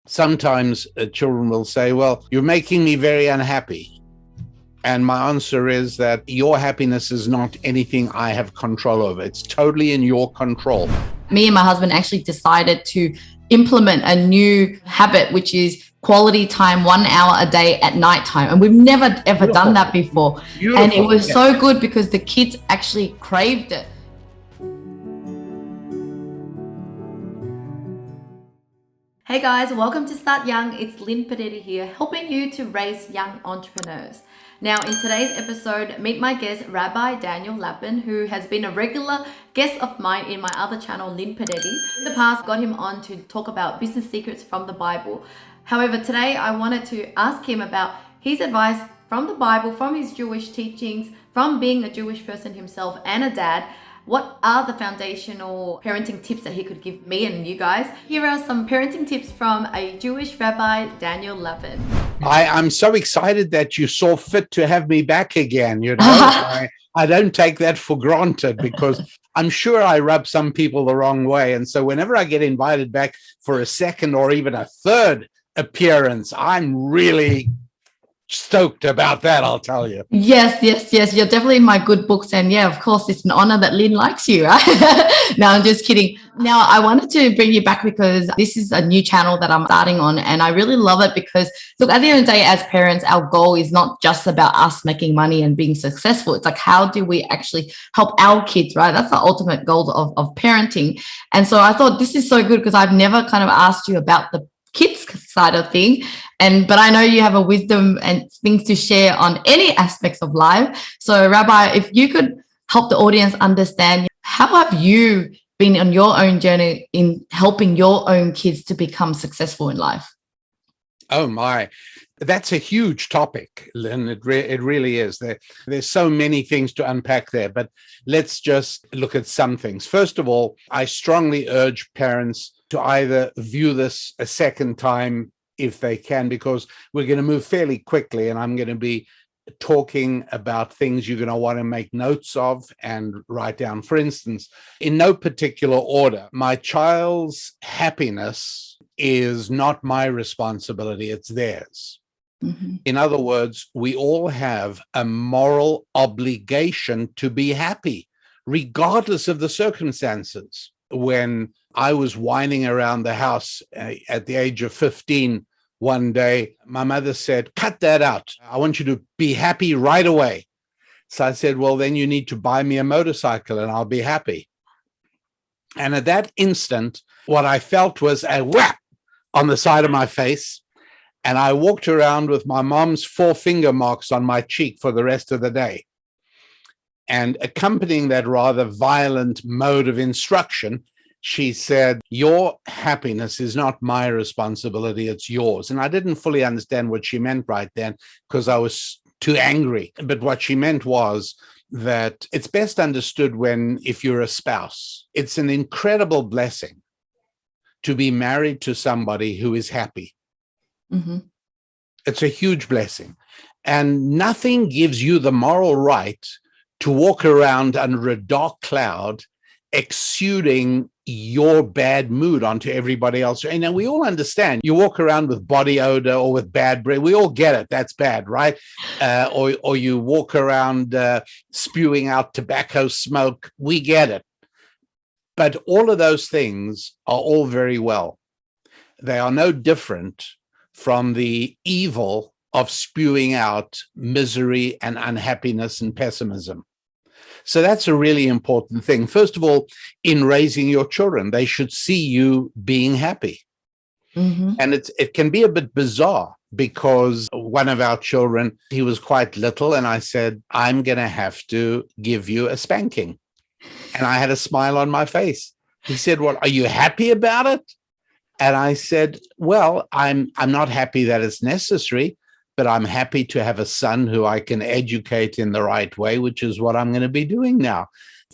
Sometimes children will say, well, you're making me very unhappy. And my answer is that your happiness is not anything I have control over. It's totally in your control. Me and my husband actually decided to implement a new habit, which is quality time, 1 hour a day at nighttime. And we've never, ever done that before. And it was so good because the kids actually craved it. Hey guys, welcome to Start Young. It's Lynn Padetta here, helping you to raise young entrepreneurs. Now, in today's episode, meet my guest, Rabbi Daniel Lapin, who has been a regular guest of mine in my other channel, Lynn Padetti. In the past, got him on to talk about business secrets from the Bible. However, today I wanted to ask him about his advice from the Bible, from his Jewish teachings, from being a Jewish person himself and a dad. What are the foundational parenting tips that he could give me and you guys? Here are some parenting tips from a Jewish Rabbi, Daniel Lapin. I'm so excited that you saw fit to have me back again. You know, I don't take that for granted because I'm sure I rub some people the wrong way. And so whenever I get invited back for a second or even a third appearance, I'm really stoked about that, I'll tell you. Yes. You're definitely in my good books. And yeah, of course, it's an honor that Lynn likes you, right? No, I'm just kidding. Now, I wanted to bring you back because this is a new channel that I'm starting on. And I really love it because, look, at the end of the day, as parents, our goal is not just about us making money and being successful. It's like, how do we actually help our kids, right? That's the ultimate goal of parenting. And so I thought this is so good because I've never kind of asked you about the kids side of thing, but I know you have a wisdom and things to share on any aspects of life. So Rabbi, if you could help the audience understand, how have you been on your own journey in helping your own kids to become successful in life? Oh my, that's a huge topic, Lynn. It really is. There's so many things to unpack there, but let's just look at some things. First of all, I strongly urge parents to either view this a second time if they can, because we're going to move fairly quickly and I'm going to be talking about things you're going to want to make notes of and write down. For instance, in no particular order, my child's happiness is not my responsibility, it's theirs. Mm-hmm. In other words, we all have a moral obligation to be happy, regardless of the circumstances. When I was whining around the house at the age of 15, one day, my mother said, cut that out. I want you to be happy right away. So I said, well, then you need to buy me a motorcycle and I'll be happy. And at that instant, what I felt was a whap on the side of my face. And I walked around with my mom's 4 finger marks on my cheek for the rest of the day. And accompanying that rather violent mode of instruction, she said, your happiness is not my responsibility, it's yours. And I didn't fully understand what she meant right then because I was too angry. But what she meant was that it's best understood if you're a spouse. It's an incredible blessing to be married to somebody who is happy. Mm-hmm. It's a huge blessing. And nothing gives you the moral right to walk around under a dark cloud exuding your bad mood onto everybody else. And we all understand you walk around with body odor or with bad breath. We all get it. That's bad, right? Or you walk around spewing out tobacco smoke. We get it. But all of those things are all very well. They are no different from the evil of spewing out misery and unhappiness and pessimism. So that's a really important thing. First of all, in raising your children, they should see you being happy. Mm-hmm. And it can be a bit bizarre because one of our children, he was quite little, and I said, I'm going to have to give you a spanking. And I had a smile on my face. He said, well, are you happy about it? And I said, well, I'm not happy that it's necessary, but I'm happy to have a son who I can educate in the right way, which is what I'm going to be doing now.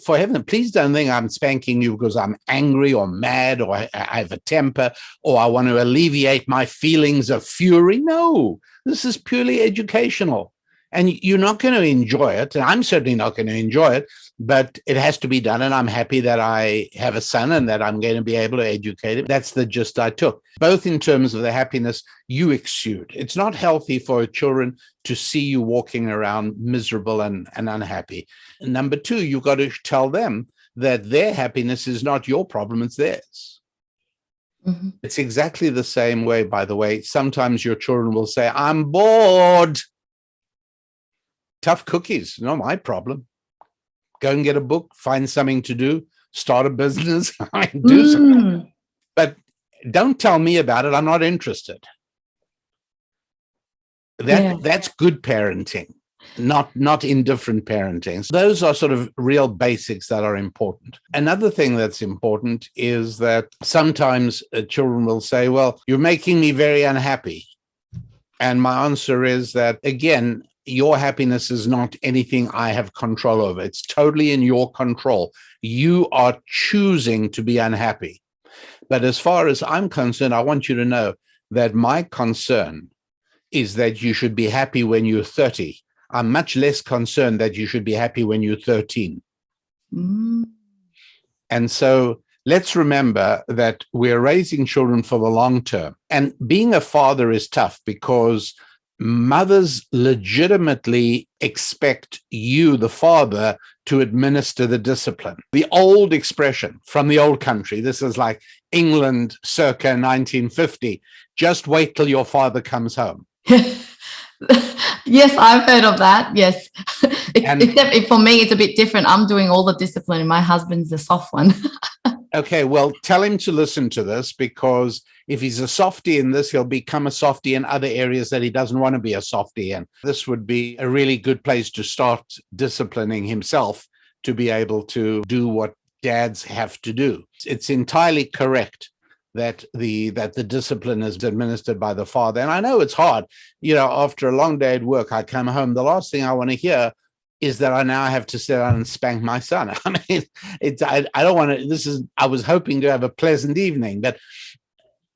For heaven, please don't think I'm spanking you because I'm angry or mad or I have a temper or I want to alleviate my feelings of fury. No, this is purely educational. And you're not going to enjoy it. And I'm certainly not going to enjoy it, but it has to be done. And I'm happy that I have a son and that I'm going to be able to educate him. That's the gist I took, both in terms of the happiness you exude. It's not healthy for children to see you walking around miserable and unhappy. And number two, you've got to tell them that their happiness is not your problem, it's theirs. Mm-hmm. It's exactly the same way, by the way. Sometimes your children will say, I'm bored. Tough cookies, not my problem. Go and get a book, find something to do, start a business, do something. But don't tell me about it. I'm not interested. That's good parenting, not indifferent parenting. So those are sort of real basics that are important. Another thing that's important is that sometimes children will say, well, you're making me very unhappy. And my answer is that, again, your happiness is not anything I have control over. It's totally in your control. You are choosing to be unhappy. But as far as I'm concerned, I want you to know that my concern is that you should be happy when you're 30. I'm much less concerned that you should be happy when you're 13. Mm. And so let's remember that we're raising children for the long term. And being a father is tough because mothers legitimately expect you, the father, to administer the discipline. The old expression from the old country, this is like England circa 1950, just wait till your father comes home. Yes, I've heard of that. Yes. Except for me, it's a bit different. I'm doing all the discipline and my husband's the soft one. Okay, well, tell him to listen to this, because if he's a softie in this, he'll become a softie in other areas that he doesn't want to be a softie in. This would be a really good place to start disciplining himself to be able to do what dads have to do. It's entirely correct that the discipline is administered by the father. And I know it's hard. You know, after a long day at work, I come home, the last thing I want to hear is that I now have to sit down and spank my son. I mean, I don't want to, I was hoping to have a pleasant evening, but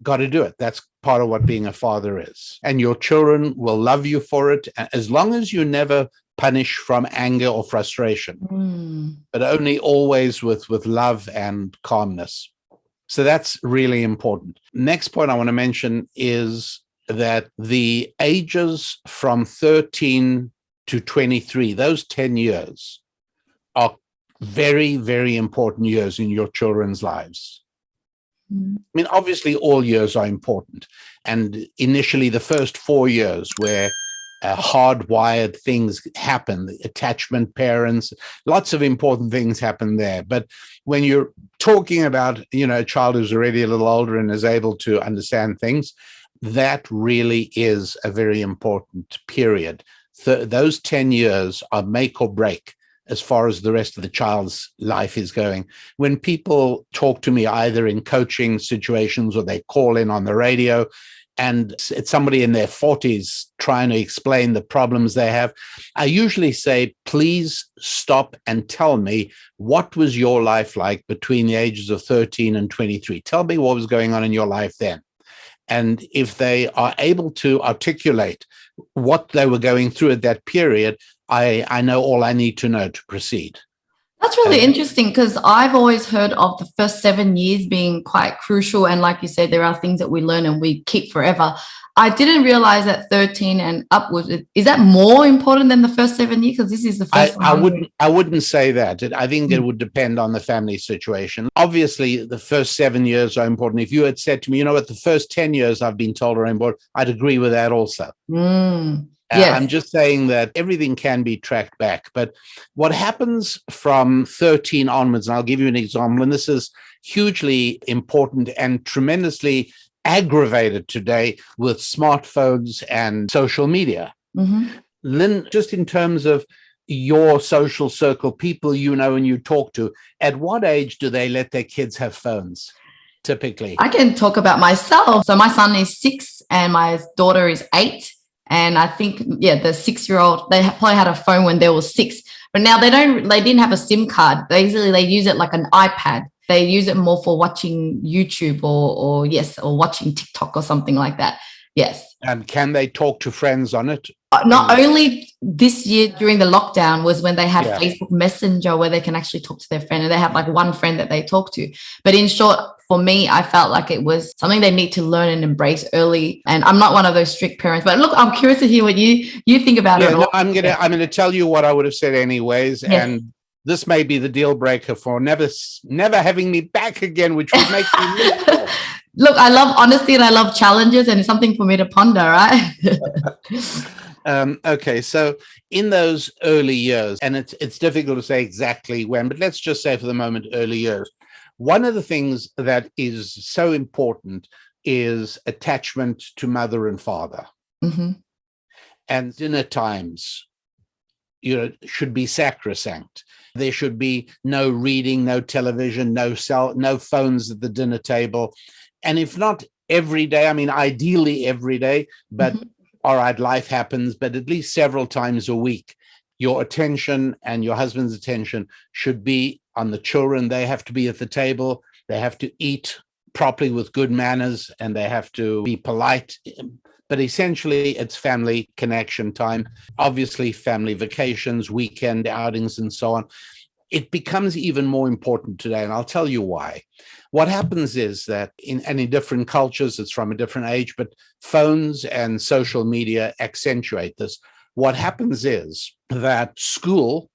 got to do it. That's part of what being a father is. And your children will love you for it, as long as you never punish from anger or frustration, but only always with love and calmness. So that's really important. Next point I want to mention is that the ages from 13 to 23, those 10 years are very, very important years in your children's lives. I mean, obviously, all years are important. And initially, the first 4 years where hardwired things happen, the attachment parents, lots of important things happen there. But when you're talking about, you know, a child who's already a little older and is able to understand things, that really is a very important period. Those 10 years are make or break as far as the rest of the child's life is going. When people talk to me either in coaching situations or they call in on the radio, and it's somebody in their 40s trying to explain the problems they have, I usually say, please stop and tell me, what was your life like between the ages of 13 and 23? Tell me what was going on in your life then. And if they are able to articulate what they were going through at that period, I know all I need to know to proceed. That's really interesting, because I've always heard of the first 7 years being quite crucial. And like you said, there are things that we learn and we keep forever. I didn't realize that 13 and upwards, is that more important than the first 7 years? Because this is the first I wouldn't say that. I think it would depend on the family situation. Obviously, the first 7 years are important. If you had said to me, you know what, the first 10 years I've been told are important, I'd agree with that also. Yes. I'm just saying that everything can be tracked back. But what happens from 13 onwards, and I'll give you an example, and this is hugely important and tremendously aggravated today with smartphones and social media. Lynn, just in terms of your social circle, people you know and you talk to, at what age do they let their kids have phones typically? I can talk about myself. So my son is 6 and my daughter is 8. And I think, the 6-year-old, they probably had a phone when they were 6, but now they didn't have a SIM card. They use it like an iPad. They use it more for watching YouTube or watching TikTok or something like that. Yes. And can they talk to friends on it? Not only this year during the lockdown was when they had Yeah. Facebook Messenger where they can actually talk to their friend, and they have like one friend that they talk to. But in short, for me, I felt like it was something they need to learn and embrace early. And I'm not one of those strict parents, but look, I'm curious to hear what you think about it all. No, I'm gonna tell you what I would have said anyways, Yes. and this may be the deal breaker for never having me back again, which would make me miserable. Look, I love honesty and I love challenges, and it's something for me to ponder, right? Okay, so in those early years, and it's difficult to say exactly when, but let's just say for the moment, early years. One of the things that is so important is attachment to mother and father. Mm-hmm. And dinner times, should be sacrosanct. There should be no reading, no television, no phones at the dinner table. And if not every day, I mean, ideally every day, but all right, life happens, but at least several times a week, your attention and your husband's attention should be on the children. They have to be at the table. They have to eat properly with good manners, and they have to be polite. But essentially, it's family connection time, obviously family vacations, weekend outings, and so on. It becomes even more important today, and I'll tell you why. What happens is that in different cultures, it's from a different age, but phones and social media accentuate this. What happens is that school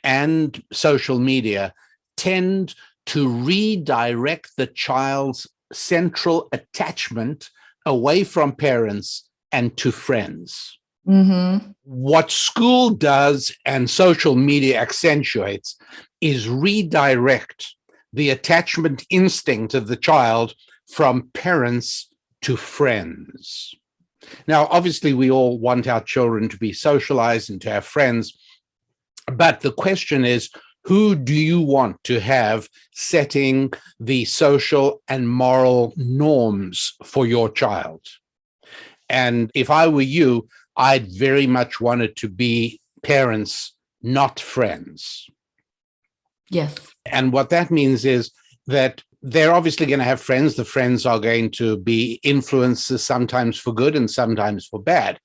and social media tend to redirect the child's central attachment away from parents and to friends. Mm-hmm. What school does and social media accentuates is redirect the attachment instinct of the child from parents to friends. Now, obviously, we all want our children to be socialized and to have friends, but the question is, who do you want to have setting the social and moral norms for your child? And if I were you, I'd very much want it to be parents, not friends. Yes. And what that means is that they're obviously going to have friends. The friends are going to be influences, sometimes for good and sometimes for bad.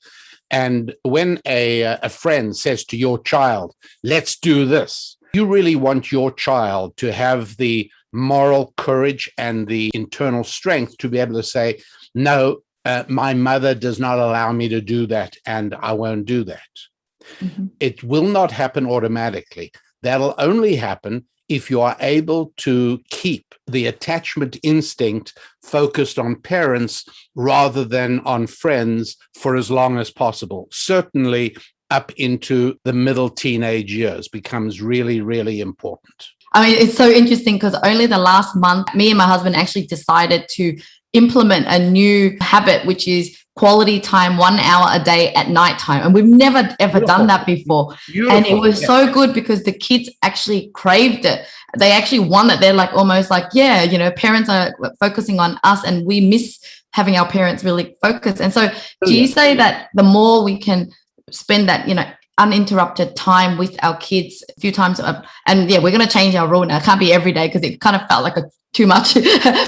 And when a friend says to your child, let's do this, you really want your child to have the moral courage and the internal strength to be able to say, no, my mother does not allow me to do that, and I won't do that. Mm-hmm. It will not happen automatically. That'll only happen if you are able to keep the attachment instinct focused on parents rather than on friends for as long as possible. Certainly up into the middle teenage years becomes really, really important. I mean, it's so interesting because only the last month, me and my husband actually decided to implement a new habit, which is quality time, 1 hour a day at nighttime. And we've never, ever done that before. Beautiful. And it was so good because the kids actually craved it. They actually want it. They're like, almost like, yeah, parents are focusing on us and we miss having our parents really focus. And so do you say that the more we can spend that, uninterrupted time with our kids a few times, and yeah, we're going to change our rule now. It can't be every day because it kind of felt like too much,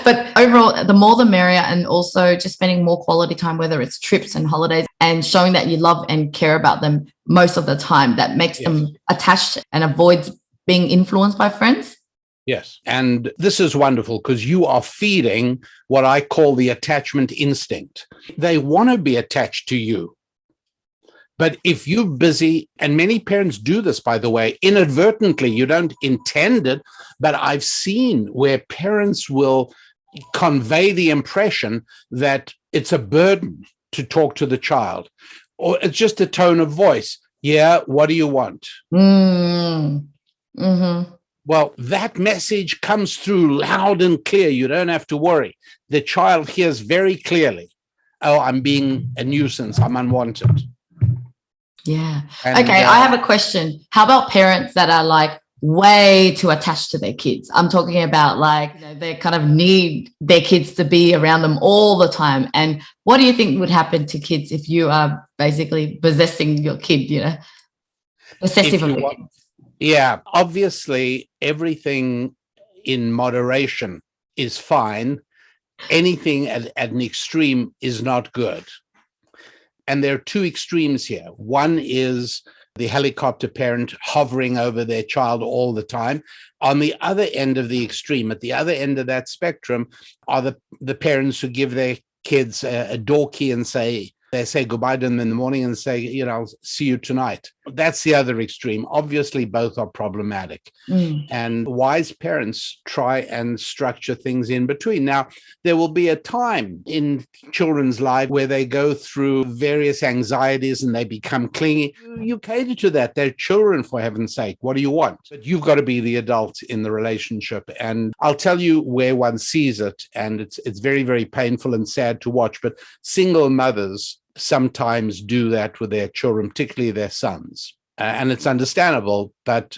but overall, the more the merrier, and also just spending more quality time, whether it's trips and holidays, and showing that you love and care about them most of the time, that makes them attached and avoids being influenced by friends. Yes. And this is wonderful because you are feeding what I call the attachment instinct. They want to be attached to you. But if you're busy, and many parents do this, by the way, inadvertently, you don't intend it, but I've seen where parents will convey the impression that it's a burden to talk to the child, or it's just a tone of voice. Yeah, what do you want? Mm-hmm. Well, that message comes through loud and clear. You don't have to worry. The child hears very clearly, oh, I'm being a nuisance, I'm unwanted. Yeah. Okay, I have a question. How about parents that are like way too attached to their kids? I'm talking about they kind of need their kids to be around them all the time. And what do you think would happen to kids if you are basically possessing your kid, possessive of your kid? Yeah, obviously everything in moderation is fine. Anything at an extreme is not good. And there are two extremes here. One is the helicopter parent hovering over their child all the time. On the other end of the extreme, at the other end of that spectrum, are the parents who give their kids a door key and they say goodbye to them in the morning and say, I'll see you tonight. That's the other extreme. Obviously, both are problematic. And wise parents try and structure things in between. Now, there will be a time in children's life where they go through various anxieties and they become clingy. You cater to that. They're children, for heaven's sake. What do you want? But you've got to be the adult in the relationship. And I'll tell you where one sees it. And it's very, very painful and sad to watch. But single mothers sometimes do that with their children, particularly their sons. And it's understandable, but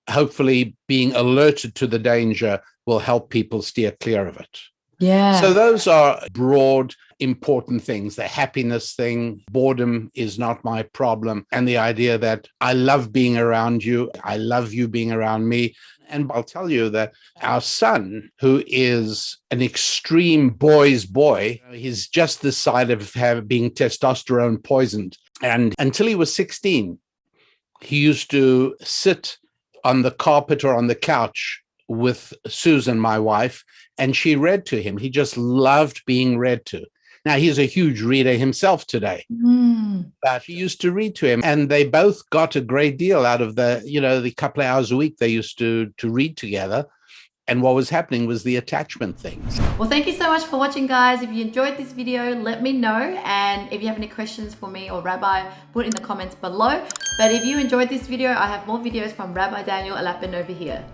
hopefully being alerted to the danger will help people steer clear of it. Yeah. So those are broad, important things. The happiness thing, boredom is not my problem. And the idea that I love being around you, I love you being around me. And I'll tell you that our son, who is an extreme boy's boy, he's just this side of being testosterone poisoned. And until he was 16, he used to sit on the carpet or on the couch with Susan, my wife, and she read to him. He just loved being read to. Now, he's a huge reader himself today, but he used to read to him, and they both got a great deal out of the couple of hours a week they used to read together. And what was happening was the attachment things. Well, thank you so much for watching, guys. If you enjoyed this video, let me know. And if you have any questions for me or Rabbi, put it in the comments below. But if you enjoyed this video, I have more videos from Rabbi Daniel Lapin over here.